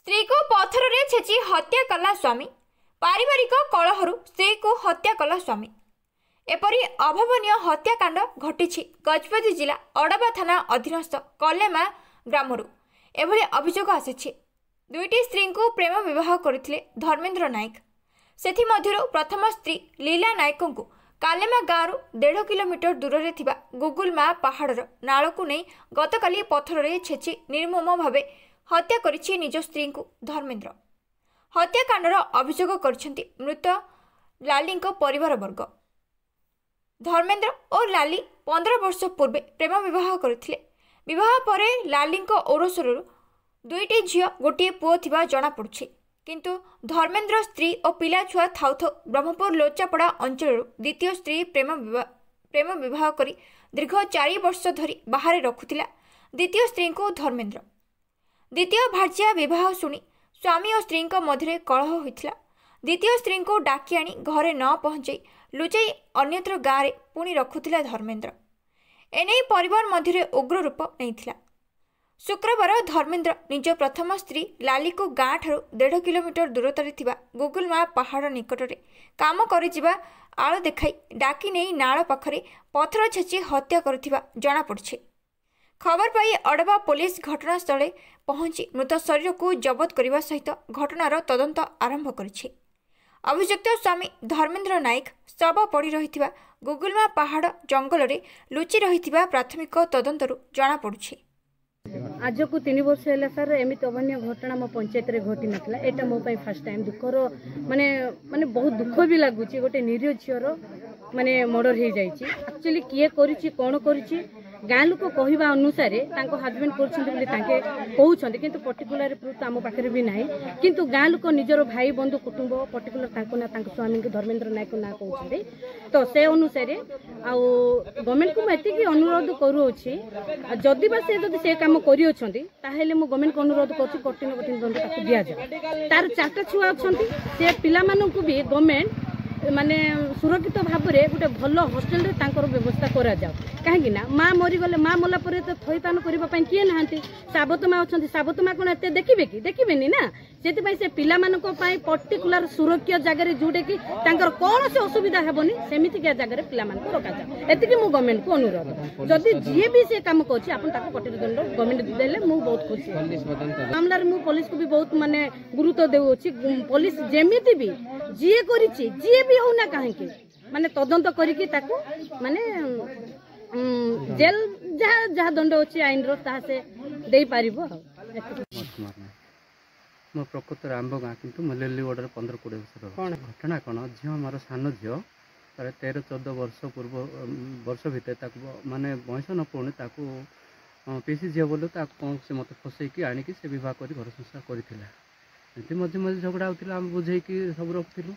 स्त्री को पथर रे छेची हत्या कला स्वामी। पारिवारिक कलहरु स्त्री को हत्या कला स्वामी। एपरी अभावनीय हत्याकांड घटी गजपति जिला अड़बा थाना अधीनस्थ कलेमा ग्रामरू एभली अभियोग आसी। दुईटी स्त्री को प्रेम विवाह करथिले धर्मेंद्र नायक। सेथि मध्यरु प्रथम स्त्री लीला नायक को कालेमा गाँव 1.5 किलोमीटर दूर में थिबा गुगुलमा पहाड़र नालकु नहीं गतकाली पथर रे छेची निर्मम भावे हत्या करिछि निज स्त्री को धर्मेंद्र। हत्याकांडर अभियोग करछन्ति मृत लाली परिवार वर्ग। धर्मेंद्र और लाली 15 वर्ष पूर्वे प्रेम विवाह करथिले। विवाह परे लाली ओरसरु दुईटी झियो गोटे पुओ थिबा जणा पड़ुछि। किंतु धर्मेंद्र स्त्री और पिला छुआ थाउ थाउ ब्रह्मपुर लोचापड़ा अंचल द्वितीय स्त्री प्रेम विवाह करी दीर्घ 4 वर्ष धरी बाहर रखुथिला द्वितीय स्त्री को धर्मेंद्र। द्वितीय भार्या विवाह शुणी स्वामी और स्त्री मध्य कलह होता। द्वितीय स्त्री को डाकी आनी घरे न पहुंचाई लुचाई अन्यत्र गाँव में पुणी रखुथिला धर्मेंद्र। एने परिवार मध्य उग्र रूप नहीं। शुक्रवार धर्मेंद्र निज प्रथम स्त्री लाली को गाँ ठारू 1.5 किलोमीटर दूरतार गुगुलमा पहाड़ निकट में काम कर आड़ देखाई डाकी नहीं नाल पाखरे पथर छेची हत्या करथिबा जणा पड़छि। खबर पाई अड़बा पुलिस घटनास्थल पहुंची मृत शरीर को जबत करने सहित घटनार तदंत आरंभ करिछि। अभियुक्त स्वामी धर्मेंद्र नायक शव पड़ी रही गुगुलमा पहाड़ जंगल में लुचि रही प्राथमिक तदंतरू जना पड़ुछि। आज को 3 वर्ष है सर एमती अभान्य घटना मो पंचायत रे घटी नाला। एटा मो पाई फर्स्ट टाइम दुखर माने माने बहुत दुख भी लगुच। गोटे निरीह झीर माने मर्डर हो जाइए। एक्चुअली किए करिछि कोन करिछि गाँ लोक कहवा अनुसार हजबैंड कहते किंतु पर्टिकुलर प्रूफ तो आम पाखे भी ना। किंतु गाँ लोक निजर भाई बंधु कुटुंब पर्टिकुलर ना स्वामी धर्मेंद्र नायक ना कहते तो से अनुसार आउ गवर्नमेंट को मुझे अनुरोध करुच्छी जदि बा से काम कर गवर्नमेंट को अनुरोध कर कठिन कठिन दंड दि जाए। तार 4टा छुआ अच्छा से पिला भी गवर्नमेंट माने सुरक्षित भाव में गोटे भल हॉस्टेल रे तांकर व्यवस्था करा जाओ। कहीं माँ मरीगले माँ मला तो थईतान करने किए ना साबत माँ अच्छा साबत माँ कौन एत देखिए कि देखिए ना से पिला पर्टिकुलर सुरक्षा जगह जोटे कि कौन से असुविधा हेनी सेमतिका जगह पिला रखा जाए। एति मु गवर्नमेंट को अनुरोध जदि जी भी से कम कर कठिन दंड गवर्नमेंट देले मु बहुत खुशी। मामलार मु पुलिस को भी बहुत माने गुरुत्व देउछि। पुलिस जेमिति भी जी करिछि जी भी होना कहीं माने तदंत करिकि ताकू माने जेल जहाँ जहाँ दंड अच्छी आईन से दे पारिबो। मो प्रकृत आंब गाँ किंतु मलेली ऑर्डर 15-20 वर्ष कौन घटना कौन झी मोर सान झील 13-14 वर्ष पूर्व वर्ष भितर माने बयस न पुणी पीसी झील बोले कौन से मत फसैकी आणिकी से बह कर घर संसार करती मझे मझे झगड़ा होता आम बुझेकी सब रखुलू।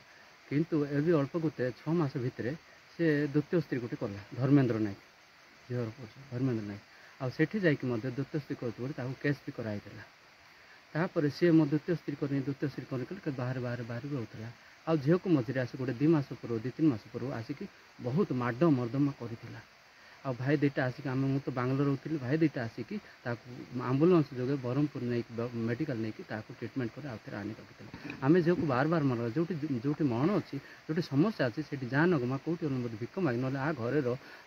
किंतु एवं अल्प गोटे 6 मास भितर से द्वितीय स्त्री गोटे कला धर्मेंद्र नायक झीर धर्मेंद्र नायक आठी जाकि द्वितीय स्त्री कर केस भी कराई तापर सी मो द्वितीय स्त्री कर बाहर बाहर बाहर भी रोला आ झील को मझे आस गोटे 2 मास पूर्व 2-3 मास पूर्व आसिक बहुत माड मर्दमा करता। आ भाई दुईटा आसिक आम मु तो बांग्लोर रोली भाई दुईटा आसिक आम्बुलांस जो ब्रह्मपुर नहीं मेडिकल नहीं ट्रिटमेंट कर आउे आने रखी आम झील को बार बार मर जो जो मरण अच्छी जो समस्या अच्छी से जा नगमा कौटी अनुमति भिक माग ना आ घरे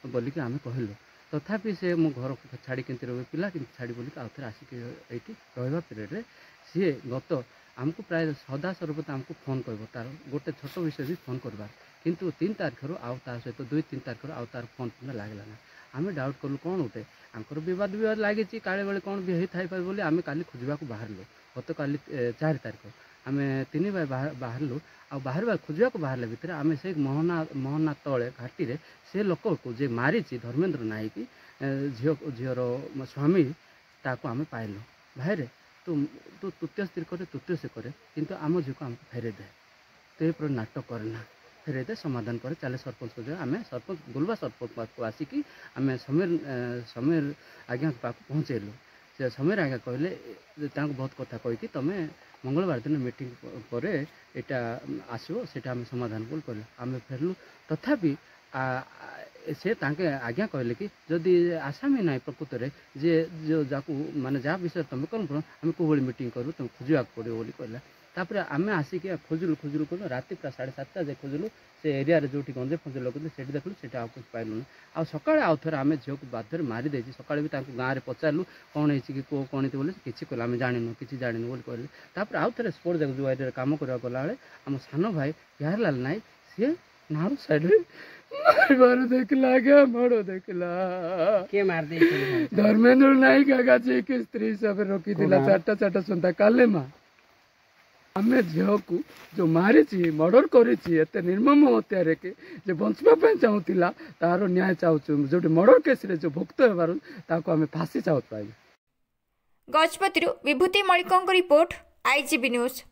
बोलिक आम कहलु तथापि से मो घर को छाड़ी केमती रही पिला कि छाड़ी बोलिक आउ थे आसिक ये रहा पीरियड सी गत आमको प्राय सदा सर्वदा आमको फोन कर तार गोटे छोट विषय भी फोन करवार किंतु 3 तारिखर आउ तार सहित 2-3 तारिखर आउ तार फोन लगला ना आम डाउट कलु कौन गोटे आंकर बद लगी काले बेले कौन भी होता बोली आम काली खोजा बाहर गत काली 4 तारिख आम 3 भाई बाहर आ बाहर खोजा बाहर भितर आम से मोहना तले घाटी से लोक को जे मारी धर्मेंद्र नायक झीर स्वामी ताको आम पाइलु भाई तो तृतीय स्त्री करे तृतीय से करे किंतु आम झील को आमको फेरे दे तो ये नाटक करना फेरे दे समाधान करे चले सरपंच को आम सरपंच गुलबा सरपंच पाक आसिकी आम समीर आज्ञा पाक पहुँचेलु से समीर आज्ञा कहले बहुत कथा कहीकि तुम मंगलवार दिन मीटिंग पर यहाँ आसो से समाधान कल आम फेरलु तथापि से तांके आज्ञा कहले कि जदि आसामी ना प्रकृत में जे जो जाकू माने जहाँ विषय तुम कौन आम कौ मीटिंग करूँ तुम खोजा पड़ो बोली कहला तापर आम आसिक खोजलु खोजलु कलु राति पूरा 7:30 जाए खोजलु से एरिया जो गंजे फंजे लगते से देखलु से कुछ पाइलुन आ सकाଳେ आउ थे आम झील को बाध्य मारी देছি सकाଳେ भी गाँव में पचारू कौन है कि कौन बोले किसी कहला आम जाणीनु किसी जाणीनु बोली कहले तापर आउ थे स्पोर्ट जाक जो एरिया काम करने गला आम सान भाई यारलाल नाई सी नारू साइड मार देखला क्या मारो देखला के मार दे धर्मेंद्र नाईक आगा जी के स्त्री सब रोकी दिला चारटा सुनता काले माँ आमे झील को जो मारी मर्डर करते निर्मम हत्यारे के जो बंचवा चाहूला तार न्याय चाहूँ जो मर्डर केस रे जो भुक्त होबार आम फांसी चाहूँ पाइबे। गजपति विभूति मलिक रिपोर्ट IGB न्यूज।